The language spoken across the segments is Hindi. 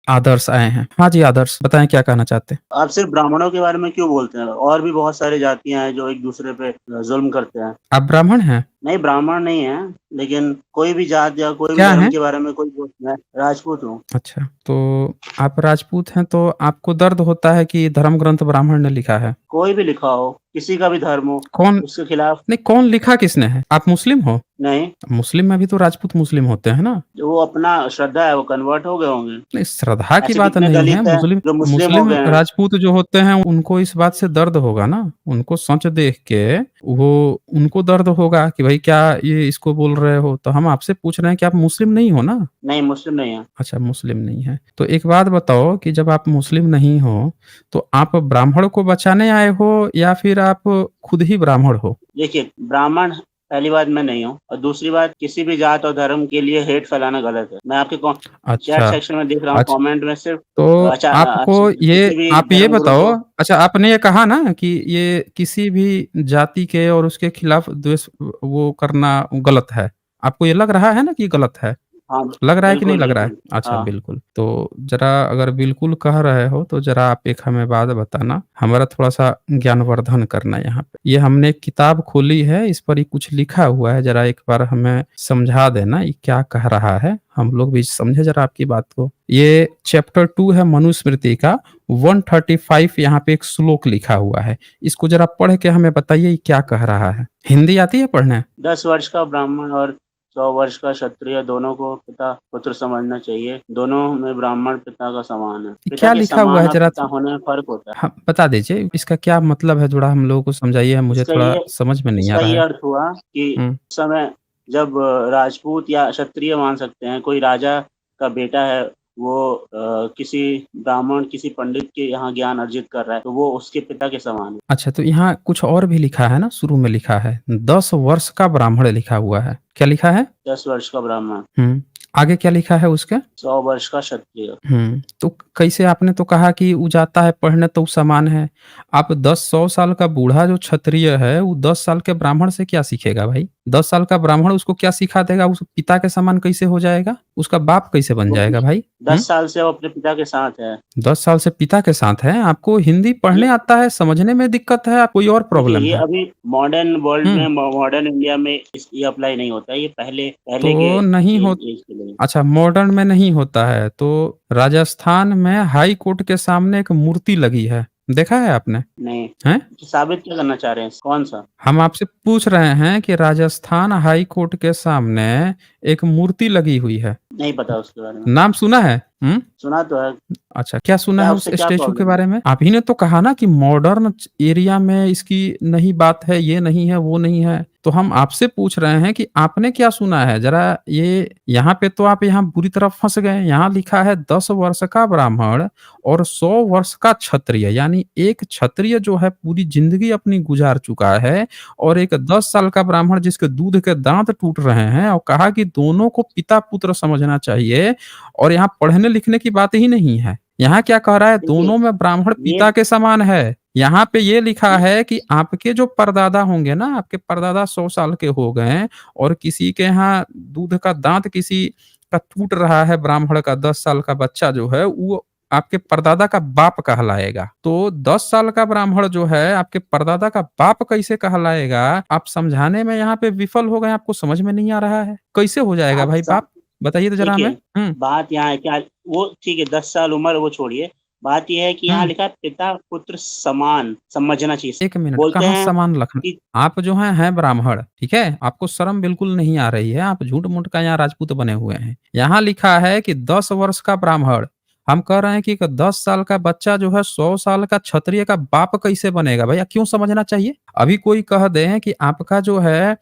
आदर्श आए हैं। हाँ जी, आदर्श बताएँ क्या कहना चाहते हैं? आप सिर्फ़ ब्राह्मणों के बारे में क्यों बोलते हैं? और भी बहुत सारी जातियाँ हैं जो एक-दूसरे पे ज़ुल्म करते हैं। आप ब्राह्मण हैं? नहीं, ब्राह्मण नहीं हैं, लेकिन कोई भी जात या कोई भी क्या धर्म हैं? के बारे में कोई मैं राजपूत हूँ। अच्छा, तो आप राजपूत हैं तो आपको दर्द होता है कि धर्म ग्रंथ ब्राह्मण ने लिखा है। कोई भी लिखा हो, किसी का भी धर्म हो, कौन उसके खिलाफ नहीं, कौन लिखा किसने है? आप मुस्लिम हो? नहीं, मुस्लिम में भी तो राजपूत मुस्लिम होते हैं ना? जो वो अपना श्रद्धा है वो कन्वर्ट हो गए होंगे। नहीं, श्रद्धा की ऐसे बात कितने नहीं है। दलित हैं मुस्लिम जो मुस्लिम हो मुस्लिम गए हैं। राजपूत जो होते हैं उनको इस बात से दर्द होगा ना, उनको सच देख के वो उनको दर्द होगा कि भाई क्या ये इसको बोल रहे हो? तो हम आपसे पूछ रहे हैं कि आप मुस्लिम नहीं हो ना? नहीं, मुस्लिम नहीं है। अच्छा, मुस्लिम नहीं है। तो एक बात बताओ कि जब आप मुस्लिम नहीं हो, तो आप ब्राह्मण को बचाने आए हो या फिर आप खुद ही ब्राह्मण हो? देखिए, ब्राह्मण पहली बात मैं नहीं हूँ और दूसरी बात किसी भी जात और धर्म के लिए हेट फैलाना गलत है। मैं आपके चैट अच्छा, सेक्शन में देख रहा हूँ अच्छा। कमेंट में सिर्फ़ तो आपको ये किसी भी आप ये धर्म गुरु बताओ, को अच्छा आपने ये कहा ना कि ये किसी भी जाति के और उसके खिलाफ द्वेष वो करना गलत है। आपको ये लग रहा है ना कि गलत है? हाँ, लग रहा है कि नहीं बिल्कुल, लग रहा है? बिल्कुल। अच्छा, हाँ, बिल्कुल। तो ज़रा अगर बिल्कुल कह रहे हो तो ज़रा आप एक हमें बात बताना, हमारा थोड़ा-सा ज्ञानवर्धन करना यहाँ पे। ये हमने एक किताब खोली है, इस पर ये कुछ लिखा हुआ है, ज़रा एक बार हमें समझा देना ये क्या कह रहा है? हम लोग भी समझे ज़रा आपकी बात को। ये चैप्टर 2 है मनुस्मृति का 135 यहाँ पे एक श्लोक लिखा हुआ है। इसको ज़रा पढ़ के हमें बताइए ये क्या कह रहा है? हिंदी आती है पढ़ने? 10 वर्ष का ब्राह्मण और 100 वर्ष का क्षत्रिय दोनों को पिता-पुत्र समझना चाहिए। दोनों में ब्राह्मण पिता का समान है। ये पिता क्या के लिखा हुआ समान है और ज़रा पिता होने में फ़र्क होता है। हाँ, बता दीजिए इसका क्या मतलब है? थोड़ा हम लोगों को समझाइए, मुझे इसका थोड़ा ये समझ में नहीं आ इसका रहा ये है। अर्थ हुआ कि हुँ। उस समय जब राजपूत या क्षत्रिय मान सकते हैं, कोई राजा का बेटा है, वो किसी ब्राह्मण, किसी पंडित के यहाँ ज्ञान अर्जित कर रहा है, तो वो उसके पिता के समान है। अच्छा, तो यहाँ कुछ और भी लिखा है ना, शुरू में लिखा है 10 वर्ष का ब्राह्मण लिखा हुआ है। क्या लिखा है? 10 वर्ष का ब्राह्मण, हुँ। आगे क्या लिखा है उसके? 100 वर्ष का क्षत्रिय। तो कैसे आपने तो कहा कि वो जाता है पढ़ने तो वो समान है। आप 10-100 साल का बूढ़ा जो क्षत्रिय है, वो 10 साल के ब्राह्मण से क्या सीखेगा भाई? 10 साल का ब्राह्मण उसको क्या सिखा देगा? उस पिता के समान कैसे हो जाएगा? उसका बाप कैसे बन वो जाएगा भाई? हुँ? 10 साल से वो अपने पिता के साथ है। 10 साल से पिता के साथ हैं, आपको हिंदी पढ़ने ये आता है, समझने में दिक्कत है, कोई और देखिए, प्रॉब्लम ये है? अभी मॉडर्न वर्ल्ड हुँ, में मॉडर्न इंडिया में ये अप्लाई नहीं होता है, ये पहले पहले के तो नहीं हो एज के लिए। अच्छा, मॉडर्न में नहीं होता है, तो राजस्थान में हाई कोर्ट के सामने एक मूर्ति लगी है, देखा है आपने? नहीं, हैं? साबित क्या करना चाह रहे हैं? कौन-सा? हम आपसे पूछ रहे हैं कि राजस्थान हाई कोर्ट के सामने एक मूर्ति लगी हुई है, नहीं पता उसके बारे में। नाम सुना है? हुँ? सुना तो है, अच्छा, क्या सुना क्या है उस उससे क्या स्टैच्यू के प्रॉब्लम है? बारे में? आप ही ने तो कहा ना कि मॉडर्न एरिया में इसकी नहीं बात है, ये नहीं है, वो नहीं है। तो हम आपसे पूछ रहे हैं कि आपने क्या सुना है? ज़रा ये यहाँ पे तो आप यहाँ बुरी तरह फँस गए। यहाँ लिखा है 10 वर्ष का ब्राह्मण और 100 वर्ष का क्षत्रिय, यानी एक क्षत्रिय जो है पूरी ज़िंदगी अपनी गुज़ार चुका है और एक 10 साल का ब्राह्मण जिसके दूध के दाँत टूट रहे हैं और कहा कि दोनों को पिता-पुत्र समझना चाहिए और यहाँ पढ़ने-लिखने की बात ही नहीं है। यहाँ क्या कह रहा है देखिए, दोनों में ब्राह्मण ये पिता के समान है। यहाँ पे ये लिखा है कि आपके जो परदादा होंगे ना, आपके परदादा 100 साल के हो गए और किसी के यहाँ दूध का दाँत किसी का टूट रहा है ब्राह्मण का 10 साल का बच्चा जो है वो आपके परदादा का बाप कहलाएगा। तो 10 साल का ब्राह्मण जो है आपके परदादा का बाप कैसे कहलाएगा? आप समझाने में यहाँ पे विफल हो गए, आपको समझ में नहीं आ रहा है। कैसे हो जाएगा आप भाई सम बाप? बताइए तो ज़रा हमें। देखिए, हुँ, बात यहाँ है क्या वो ठीक है 10 साल उम्र वो छोड़िए, बात ये है कि यहाँ हुँ। लिखा है पिता-पुत्र समान, समझना चाहिए। 1 मिनट, बोलते कहाँ हैं समान लखन कि आप जो हैं ब्राह्मण, ठीक है? आपको शर्म बिल्कुल नहीं आ रही है, आप झूठ-मूठ का यहाँ राजपूत बने हुए हैं। यहाँ लिखा है कि 10 वर्ष का ब्राह्मण, हम कह रहे हैं कि एक 10 साल का बच्चा जो है 100 साल का क्षत्रिय का बाप कैसे बनेगा? भैया क्यों समझना चाहिए? अभी कोई कह दे कि आपका जो है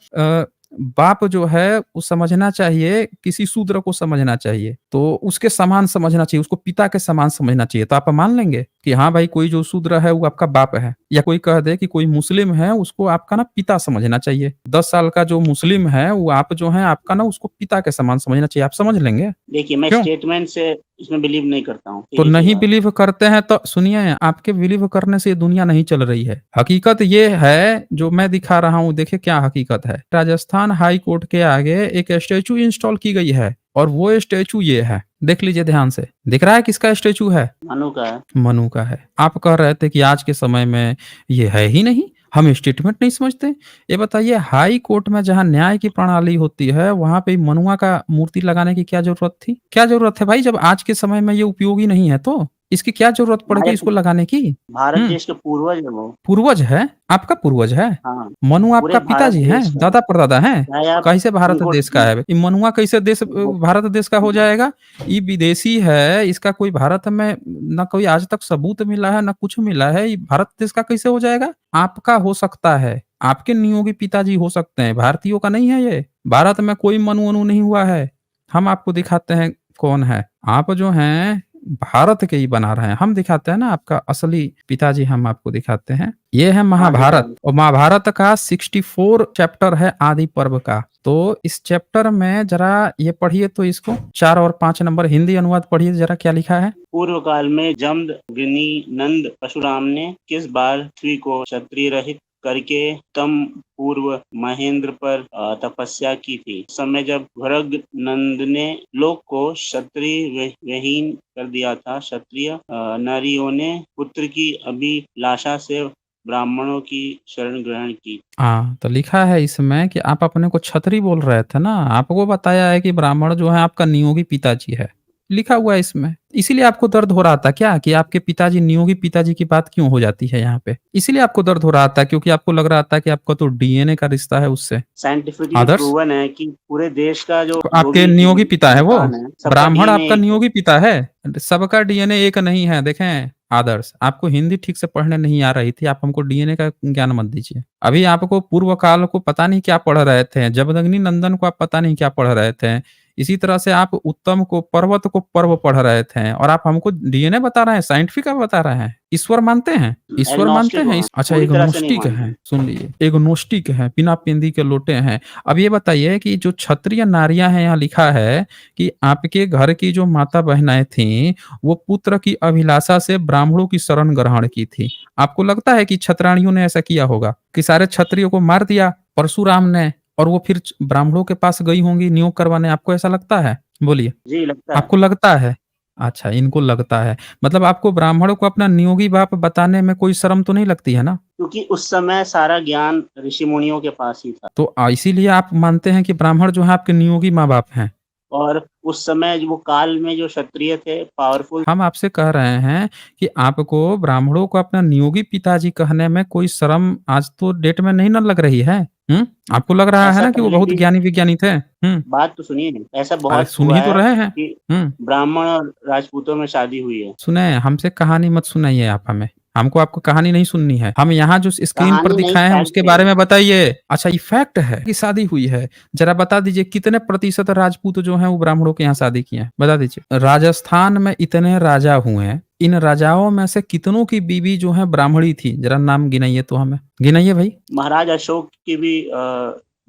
बाप जो है वो समझना चाहिए, किसी शूद्र को समझना चाहिए, तो उसके समान समझना चाहिए, उसको पिता के समान समझना चाहिए, तो आप मान लेंगे? कि हाँ भाई कोई जो शूद्र है वो आपका बाप है या कोई कह दे कि कोई मुस्लिम है उसको आपका ना पिता समझना चाहिए। 10 साल का जो मुस्लिम है वो आप जो है आपका ना उसको पिता के समान समझना चाहिए। आप समझ लेंगे? देखिए, मैं क्यों? स्टेटमेंट से इसमें बिलीव नहीं करता हूँ, तो सीधी-सी नहीं बात। बिलीव करते हैं तो सुनिए आपके बिलीव करने से ये दुनिया नहीं चल रही है। हकीकत ये है जो मैं दिखा रहा हूँ देखिए क्या हकीकत है। राजस्थान हाई कोर्ट के आगे एक स्टैच्यू इंस्टॉल की गई है। और वो स्टैचू ये है, देख लीजिए ध्यान से। दिख रहा है किसका स्टैचू है? मनु का है। मनु का है। आप कह रहे थे कि आज के समय में ये है ही नहीं, हम स्टेटमेंट नहीं समझते। ये बताइए हाई कोर्ट में जहाँ न्याय की प्रणाली होती है, वहाँ पे मनुआ का मूर्ति लगाने की क्या ज़रूरत थी? क्या ज़रूरत है भाई, जब आज के समय में ये उपयोगी नहीं है तो? इसकी क्या ज़रूरत पड़ गई हमारे इसको लगाने की? भारत हुँ। देश के पूर्वज है वो। पूर्वज है? आपका पूर्वज है? हाँ, मनु पूरे आपका भारत पिताजी हैं? देश का। दादा-परदादा हैं? चाहे आप कैसे भारत उनको देश का है? ये मनुआ कैसे देश वो भारत देश का हो जाएगा? ये विदेशी है, इसका कोई भारत में ना कोई आज तक सबूत मिला है, ना कुछ मिला है, ये भारत देश का कैसे हो जाएगा? आपका हो सकता है, आपके नियोगी पिताजी हो सकते हैं, भारतीयों का नहीं है ये। भारत में कोई मनु-वनु नहीं हुआ है। हम आपको दिखाते हैं कौन है। आप जो हैं भारत के ही बना रहे हैं। हम दिखाते हैं ना आपका असली पिताजी, हम आपको दिखाते हैं। ये है हाँ, महाभारत दिखाइए। और महाभारत का 64 चैप्टर है आदि पर्व का। तो इस चैप्टर में ज़रा ये पढ़िए तो इसको 4 और 5 नंबर हिंदी अनुवाद पढ़िए ज़रा क्या लिखा है? पूर्व काल में जमदग्नि नंद परशुराम ने किस बार पृथ्वी को क्षत्रिय रहित करके तम पूर्व महेंद्र पर तपस्या की थी। उस समय जब भरग नंद ने लोक को क्षत्रिय विहीन कर दिया था, क्षत्रिय नारियों ने पुत्र की अभिलाषा से ब्राह्मणों की शरण ग्रहण की। हाँ, तो लिखा है इसमें कि आप अपने को छतरी बोल रहे थे ना, आपको बताया है कि ब्राह्मण जो है आपका नियोगी पिताजी है। लिखा हुआ है इसमें। इसीलिए आपको दर्द हो रहा था क्या कि आपके पिताजी नियोगी पिताजी की बात क्यों हो जाती है यहाँ पे? इसीलिए आपको दर्द हो रहा था क्योंकि आपको लग रहा था कि आपका तो डीएनए का रिश्ता है उससे। साइंटिफिकली आदर्श? प्रूवन है कि पूरे देश का जो तो जो आपके भी नियोगी पिता है वो? इंसान है, सबका ब्राह्मण डीएनए आपका एक है। नियोगी पिता है? सबका डीएनए एक नहीं है। देखें आदर्श, आपको हिंदी ठीक से पढ़ने नहीं आ रही थी, आप हमको डीएनए का ज्ञान मत दीजिए। अभी आपको पूर्व काल को पता नहीं क्या पढ़ रहे थे, जमदग्नि नंदन को आप पता नहीं क्या पढ़ रहे थे। इसी तरह से आप उत्तम को पर्वत को पर्व पढ़ रहे थे और आप हमको डीएनए बता रहे हैं, साइंटिफिक बता रहे हैं। ईश्वर मानते हैं? ईश्वर मानते एग्नोस्टिक हैं? हूँ, अच्छा पूरी तरह से नहीं एग्नोस्टिक मानते। हैं, सुन लीजिए एग्नोस्टिक हैं, बिना पेंदी के लोटे हैं। अब ये बताइए कि जो क्षत्रिय नारियाँ हैं, यहाँ लिखा है कि आपके घर की जो माता बहनाएँ थीं, वो पुत्र की अभिलाषा से ब्राह्मणों की शरण ग्रहण की थी। आपको लगता है कि क्षत्रियाणियों ने ऐसा किया होगा कि सारे क्षत्रियों को मार दिया परशुराम ने और वो फिर ब्राह्मणों के पास गई होंगी नियोग करवाने? आपको ऐसा लगता है? बोलिए। जी, लगता है। आपको लगता है? अच्छा, इनको लगता है। मतलब आपको ब्राह्मणों को अपना नियोगी बाप बताने में कोई शर्म तो नहीं लगती है ना? क्योंकि उस समय सारा ज्ञान ऋषि मुनियों के पास ही था तो इसीलिए आप मानते हैं कि ब्राह्मण जो है आपके नियोगी माँ-बाप हैं। और उस समय वो काल में जो क्षत्रिय थे पावरफुल। हम आपसे कह रहे हैं कि आपको ब्राह्मणों को अपना नियोगी पिताजी कहने में कोई शर्म आज तो डेट में नहीं ना लग रही है? हुँ? आपको लग रहा है ऐसा ना कि वो पहले बहुत भी ज्ञानी-विज्ञानी थे? हुँ। बात तो सुनिए, ऐसा अरे बहुत सुन हुआ ही तो है रहे हैं। कि हुँ। ब्राह्मण और राजपूतों में शादी हुई है। सुने, हमसे कहानी मत सुनाइए आप हमें। हमको आपको कहानी नहीं सुननी है। हम यहाँ जो स्क्रीन पर कहानी नहीं, दिखाए हैं उसके फैक्ट है बारे ये। में बताइए। अच्छा ये फैक्ट है कि शादी हुई है। ज़रा बता दीजिए कितने प्रतिशत राजपूत जो हैं वो ब्राह्मणों के यहाँ शादी किए हैं? बता दीजिए। राजस्थान में इतने राजा हुए हैं, इन राजाओं में से कितनों की बीवी जो है ब्राह्मणी थी? ज़रा नाम गिनाइए तो हमें। गिनाइए भाई। महाराज अशोक की भी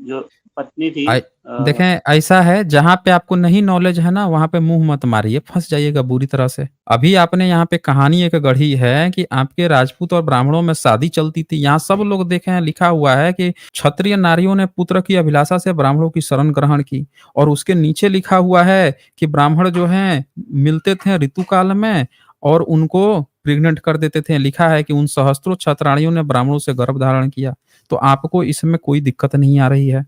जो पत्नी थी आय देखें ऐसा है जहाँ पे आपको नहीं नॉलेज है ना वहाँ पे मुँह मत मारिए, फँस जाइएगा बुरी तरह से। अभी आपने यहाँ पे कहानी एक गढ़ी है कि आपके राजपूत और ब्राह्मणों में शादी चलती थी। यहाँ सब लोग देखे हैं लिखा हुआ है कि क्षत्रिय नारियों ने पुत्र की अभिलाषा से ब्राह्मणों की शरण ग्रहण की और उसके नीचे लिखा हुआ है कि ब्राह्मण जो हैं मिलते थे ऋतुकाल में और उनको प्रेग्नेंट कर देते थे। लिखा है कि उन सहस्त्रों क्षत्रियाणियों ने ब्राह्मणों से गर्भ धारण किया। तो आपको इसमें कोई दिक्कत नहीं आ रही है।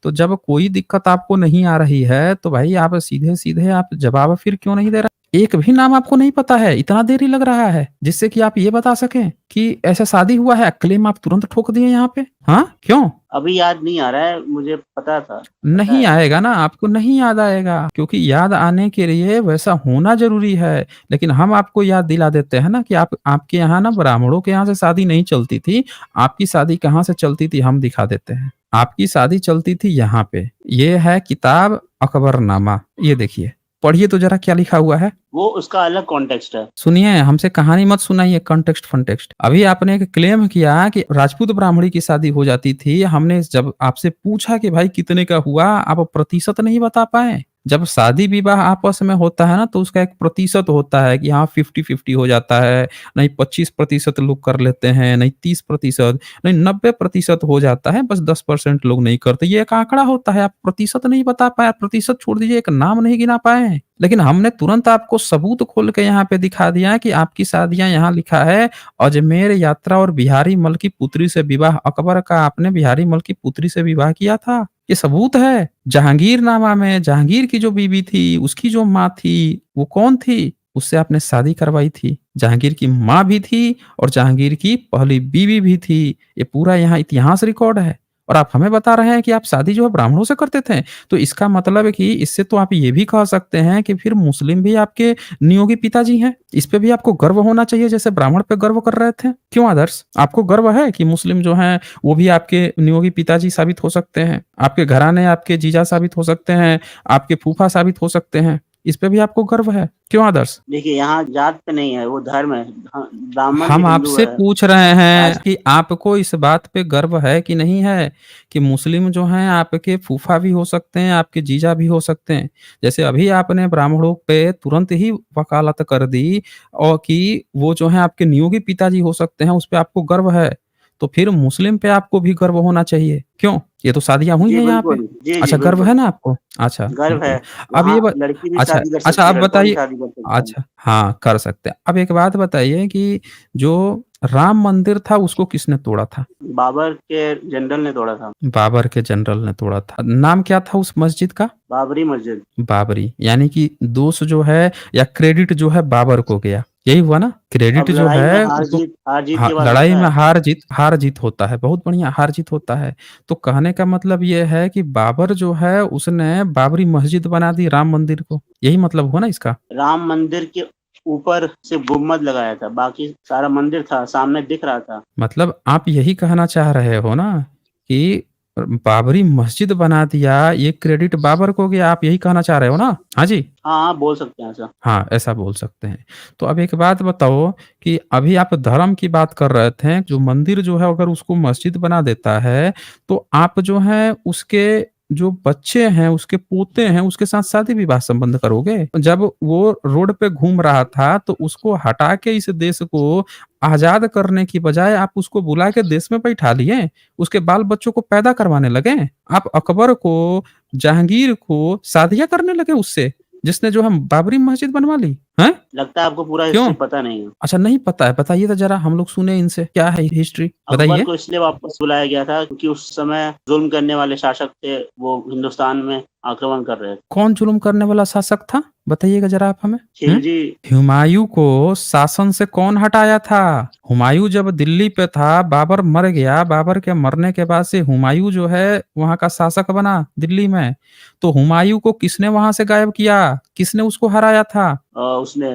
तो जब कोई दिक्कत आपको नहीं आ रही है, तो भाई आप सीधे-सीधे आप जवाब फिर क्यों नहीं दे रहे? एक भी नाम आपको नहीं पता है, इतना देरी लग रहा है, जिससे कि आप ये बता सकें कि ऐसा शादी हुआ है, क्लेम आप तुरंत ठोक दिए यहाँ पे? हाँ, क्यों? अभी याद नहीं आ रहा है, मुझे पता था। पता नहीं है। आएगा ना, आपको नहीं याद आएगा, क्योंकि याद आने के लिए वैसा होना ज़रूरी है। लेकिन हम आपको याद दिला देते हैं ना कि आपके यहाँ ना ब्राह्मणों के यहाँ से शादी नहीं चलती थी, आपकी शादी कहाँ से चलती थी हम दिखा देते हैं। आपकी शादी चलती थी यहाँ पे, ये है किताब अकबरनामा, ये देखिए, पढ़िए तो ज़रा क्या लिखा हुआ है? वो उसका अलग कॉन्टेक्स्ट है। सुनिए, हमसे कहानी मत सुनाइए कॉन्टेक्स्ट-फॉन्टेक्स्ट। अभी आपने एक क्लेम किया कि राजपूत ब्राह्मणी की शादी हो जाती थी। हमने जब आपसे पूछा कि भाई कितने का हुआ, आप प्रतिशत नहीं बता पाए। जब शादी-विवाह आपस में होता है ना, तो उसका एक प्रतिशत होता है कि हाँ 50-50 हो जाता है, नहीं 25% लोग कर लेते हैं, नहीं 30%, नहीं 90% हो जाता है, बस 10% लोग नहीं करते। ये एक आंकड़ा होता है, आप प्रतिशत नहीं बता पाए, प्रतिशत छोड़ दीजिए, एक नाम नहीं गिना पाए हैं। लेकिन हमने तुरंत आपको सबूत खोल के यहाँ पे दिखा दिया है कि आपकी शादियाँ यहाँ लिखा है अजमेर यात्रा और बिहारी मल की पुत्री से विवाह, अकबर का आपने बिहारी मल की पुत्री से विवाह किया था। ये सबूत है। जहांगीरनामा में जहांगीर की जो बीवी थी, उसकी जो माँ थी, वो कौन थी? उससे आपने शादी करवाई थी। जहांगीर की माँ भी थी और जहांगीर की पहली बीवी भी थी। ये पूरा यहाँ इतिहास रिकॉर्ड है और आप हमें बता रहे हैं कि आप शादी जो है ब्राह्मणों से करते थे। तो इसका मतलब है कि इससे तो आप ये भी कह सकते हैं कि फिर मुस्लिम भी आपके नियोगी पिताजी हैं। इस पे भी आपको गर्व होना चाहिए जैसे ब्राह्मण पे गर्व कर रहे थे। क्यों आदर्श? आपको गर्व है कि मुस्लिम जो हैं वो भी आपके नियोगी पिताजी साबित हो सकते हैं, आपके घराने आपके जीजा साबित हो सकते हैं, आपके फूफा साबित हो सकते हैं। इस पे भी आपको गर्व है। क्यों आदर्श? देखिए यहाँ जात पे नहीं है, वो धर्म है। ब्राह्मण हम हिंदू आपसे है। पूछ रहे हैं आज कि आपको इस बात पे गर्व है कि नहीं है कि मुस्लिम जो हैं आपके फूफा भी हो सकते हैं, आपके जीजा भी हो सकते हैं। जैसे अभी आपने ब्राह्मणों पे तुरंत ही वकालत कर दी और कि वो जो हैं आपके नियोगी पिताजी हो सकते हैं, उस पे आपको गर्व है। तो फिर मुस्लिम पे आपको भी गर्व होना चाहिए। क्यों? ये तो शादियाँ हुई जी हैं यहाँ पे। बिल्कुल, जी, जी अच्छा गर्व है बिल्कुल, ना आपको? अच्छा, गर्व है। बिल्कुल। अब वहाँ ये ब लड़की भी अच्छा शादी कर अच्छा सकती है, अब लड़का भी बताइए शादी कर सकता है। अच्छा, हाँ, कर सकते हैं। अब एक बात बताइए कि जो राम मंदिर था उसको किसने तोड़ा था? बाबर के जनरल ने तोड़ा था, बाबर के जनरल ने तोड़ा था। नाम क्या था उस मस्जिद का? बाबरी मस्जिद। बाबरी। यानी कि दोष जो है या क्रेडिट जो है बाबर को गया। यही हुआ ना? क्रेडिट अब जो लड़ाई में है उसको हार-जीत हाँ, की बात लड़ाई होता में है। हार-जीत होता है। बहुत बढ़िया हार-जीत होता है। तो कहने का मतलब ये है कि बाबर जो है उसने बाबरी मस्जिद बना दी राम मंदिर को। यही मतलब हुआ ना इसका? राम मंदिर के ऊपर सिर्फ गुम्बद लगाया था, बाकी सारा मंदिर था, सामने दिख रहा था। मतलब आप यही कहना चाह रहे हो ना कि बाबरी मस्जिद बना दिया, ये क्रेडिट बाबर को गया, आप यही कहना चाह रहे हो ना? हाँ जी? हाँ, हाँ, बोल सकते हैं ऐसा। हाँ, ऐसा बोल सकते हैं। तो अब एक बात बताओ कि अभी आप धर्म की बात कर रहे थे, जो मंदिर जो है अगर उसको मस्जिद बना देता है, तो आप जो है उसके जो बच्चे हैं, उसके पोते हैं, उसके साथ शादी-विवाह संबंध करोगे? जब वो रोड पे घूम रहा था, तो उसको हटा के इस देश को आज़ाद करने की बजाय आप उसको बुला के देश में बैठा लिए, उसके बाल-बच्चों को पैदा करवाने लगे। आप अकबर को, जहांगीर को शादियाँ करने लगे उससे। जिसने जो हम बाबरी मस्जिद बनवा ली, हैं? लगता है आपको पूरा क्यों? हिस्ट्री पता नहीं है। अच्छा नहीं पता है, बताइए तो ज़रा हम लोग सुने इनसे, क्या है हिस्ट्री? अकबर बताइए। को इसलिए वापस बुलाया गया था क्योंकि उस समय ज़ुल्म करने वाले शासक थे, वो हिंदुस्तान में आक्रमण कर रहे थे। कौन जुल्म करने वाला शासक था? बताइएगा ज़रा आप हमें। हुँ? खिलजी हुमायूँ को शासन से कौन हटाया था? हुमायूँ जब दिल्ली पे था, बाबर मर गया, बाबर के मरने के बाद से हुमायूँ जो है वहाँ का शासक बना दिल्ली में। तो हुमायूँ को किसने वहाँ से गायब किया? किसने उसको हराया था? उसने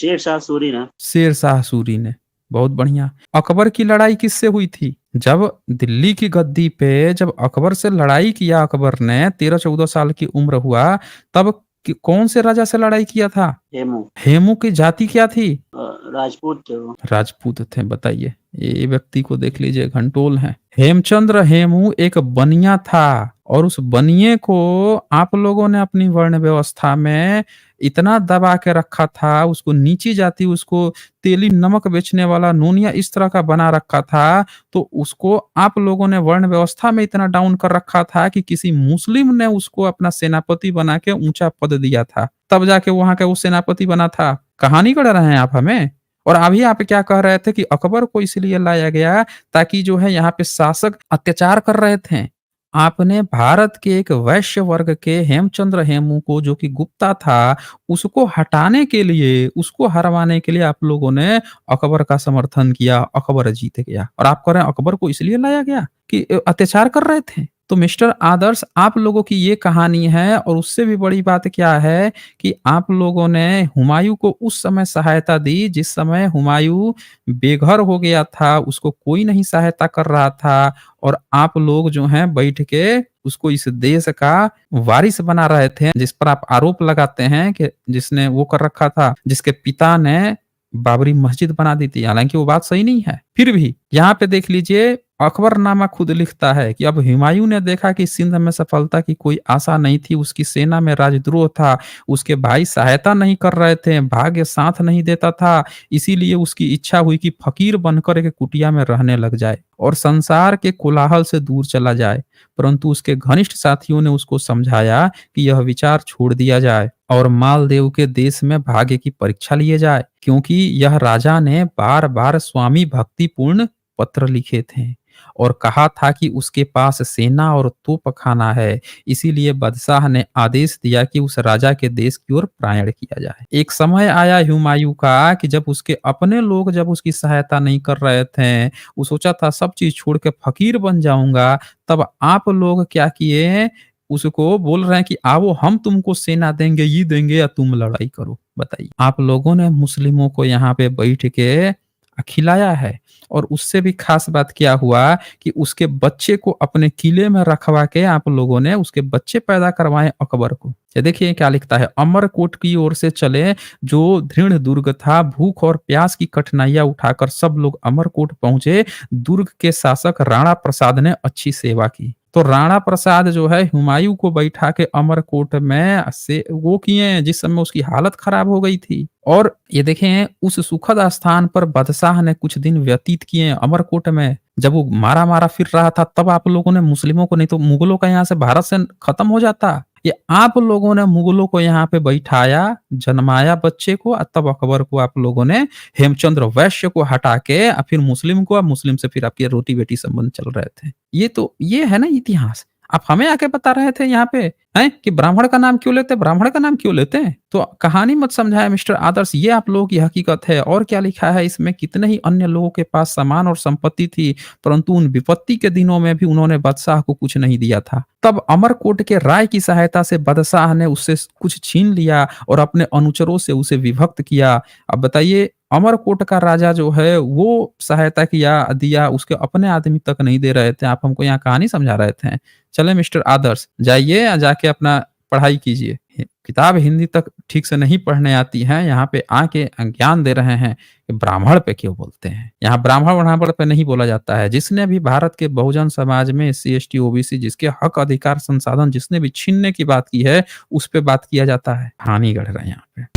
शेर शाह सूरी ने। शेर शाह सूरी ने। बहुत बढ़िया। अकबर की लड़ाई किससे हुई थी? जब दिल्ली की गद्दी पे जब अकबर से लड़ाई किया अकबर ने 13-14 साल की उम्र हुआ, तब कौन से राजा से लड़ाई किया था? हेमू हेमू की जाति क्या थी? राजपूत थे वो। राजपूत थे बताइए। ये व्यक्ति को देख लीजिए घंटोल हैं। हेमचंद्र हेमू एक बनिया था और उस बनिये को आप लोगों ने अपनी वर्ण व्यवस्था में इतना दबा के रखा था, उसको नीची जाति उसको तेली नमक बेचने वाला नूनिया इस तरह का बना रखा था, तो उसको आप लोगों ने वर्ण व्यवस्था में इतना डाउन कर रखा था कि किसी मुस्लिम ने उसको अपना सेनापति बना के ऊँचा पद दिया था। तब जाके वहाँ का वो सेनापति बना था। कहानी गढ़ रहे हैं आप हमें? और अभी आप क्या कह रहे थे कि अकबर को इसलिए लाया गया ताकि जो है यहाँ पे शासक अत्याचार कर रहे थे। आपने भारत के एक वैश्य वर्ग के हेमचंद्र हेमू को जो कि गुप्ता था, उसको हटाने के लिए, उसको हरवाने के लिए आप लोगों ने अकबर का समर्थन किया, अकबर जीत गया। और आप कह रहे हैं अकबर को इसलिए लाया गया कि अत्याचार कर रहे थे। तो मिस्टर आदर्श आप लोगों की ये कहानी है और उससे भी बड़ी बात क्या है कि आप लोगों ने हुमायूँ को उस समय सहायता दी जिस समय हुमायूँ बेघर हो गया था, उसको कोई नहीं सहायता कर रहा था और आप लोग जो हैं बैठ के उसको इस देश का वारिस बना रहे थे, जिस पर आप आरोप लगाते हैं कि जिसने वो कर रखा था, जिसके पिता ने बाबरी मस्जिद बना दी थी, हालाँकि वो बात सही नहीं है। फिर भी यहाँ पे देख लीजिए अकबरनामा खुद लिखता है कि अब हुमायूँ ने देखा कि सिंध में सफलता की कोई आशा नहीं थी, उसकी सेना में राजद्रोह था, उसके भाई सहायता नहीं कर रहे थे, भाग्य साथ नहीं देता था, इसीलिए उसकी इच्छा हुई कि फ़कीर बनकर एक कुटिया में रहने लग जाए और संसार के कोलाहल से दूर चला जाए। परंतु उसके घनिष्ठ साथियों ने उसको समझाया कि यह विचार छोड़ दिया जाए और मालदेव के देश में भाग्य की परीक्षा लिए जाए, क्योंकि यह राजा ने बार-बार स्वामी भक्तिपूर्ण पत्र लिखे थे और कहा था कि उसके पास सेना और तोपखाना है। इसीलिए बादशाह ने आदेश दिया कि उस राजा के देश की ओर प्रयाण किया जाए। एक समय आया हुमायूं का कि जब उसके अपने लोग जब उसकी सहायता नहीं कर रहे थे, वो सोचा था सब चीज छोड़ के फकीर बन जाऊंगा, तब आप लोग क्या किए, उसको बोल रहे हैं कि आओ हम तुमको सेना देंगे, ये देंगे या तुम लड़ाई करो। बताइए, आप लोगों ने मुस्लिमों को यहाँ पे बैठ के खिलाया है। और उससे भी खास बात क्या हुआ कि उसके बच्चे को अपने किले में रखवा के आप लोगों ने उसके बच्चे पैदा करवाए अकबर को। ये देखिए क्या लिखता है, अमरकोट की ओर से चले, जो दृढ़ दुर्ग था, भूख और प्यास की कठिनाइयां उठाकर सब लोग अमरकोट पहुंचे। दुर्ग के शासक राणा प्रसाद ने अच्छी सेवा की, तो राणा प्रसाद जो है हुमायूं को बैठा के अमरकोट में से वो किए जिस समय उसकी हालत खराब हो गई थी। और ये देखें उस सुखद स्थान पर बादशाह ने कुछ दिन व्यतीत किए अमरकोट में। जब वो मारा मारा फिर रहा था तब आप लोगों ने मुस्लिमों को, नहीं तो मुगलों का यहाँ से भारत से खत्म हो जाता। ये आप लोगों ने मुगलों को यहाँ पे बैठाया, जन्माया बच्चे को, तब अकबर को आप लोगों ने हेमचंद्र वैश्य को हटा के फिर मुस्लिम को, मुस्लिम से फिर आपके रोटी बेटी संबंध चल रहे थे। ये है ना इतिहास। आप हमें आके बता रहे थे यहाँ पे हैं कि ब्राह्मण का नाम क्यों लेते, ब्राह्मण का नाम क्यों लेते हैं? तो कहानी मत समझाए मिस्टर आदर्श, ये आप लोगों की हकीकत है। और क्या लिखा है इसमें, कितने ही अन्य लोगों के पास सामान और संपत्ति थी, परंतु उन विपत्ति के दिनों में भी उन्होंने बादशाह को कुछ नहीं दिया था। तब अमरकोट के राय की सहायता से बादशाह ने उससे कुछ छीन लिया और अपने अनुचरों से उसे विभक्त किया। अब बताइए, अमरकोट का राजा जो है वो सहायता दिया, उसके अपने आदमी तक नहीं दे रहे थे। आप हमको यहाँ कहानी समझा रहे थे। चले मिस्टर आदर्श, जाइए जाके अपना पढ़ाई कीजिए। किताब हिंदी तक ठीक से नहीं पढ़ने आती है, यहाँ पे आके ज्ञान दे रहे हैं कि ब्राह्मण पे क्यों बोलते हैं। यहाँ ब्राह्मण ब्राह्मण पे नहीं बोला जाता है। जिसने भी भारत के बहुजन समाज में एससी एसटी ओबीसी जिसके हक अधिकार संसाधन जिसने भी छीनने की बात की है, उस पे बात किया जाता है। हानि गढ़ रहे हैं यहाँ पे।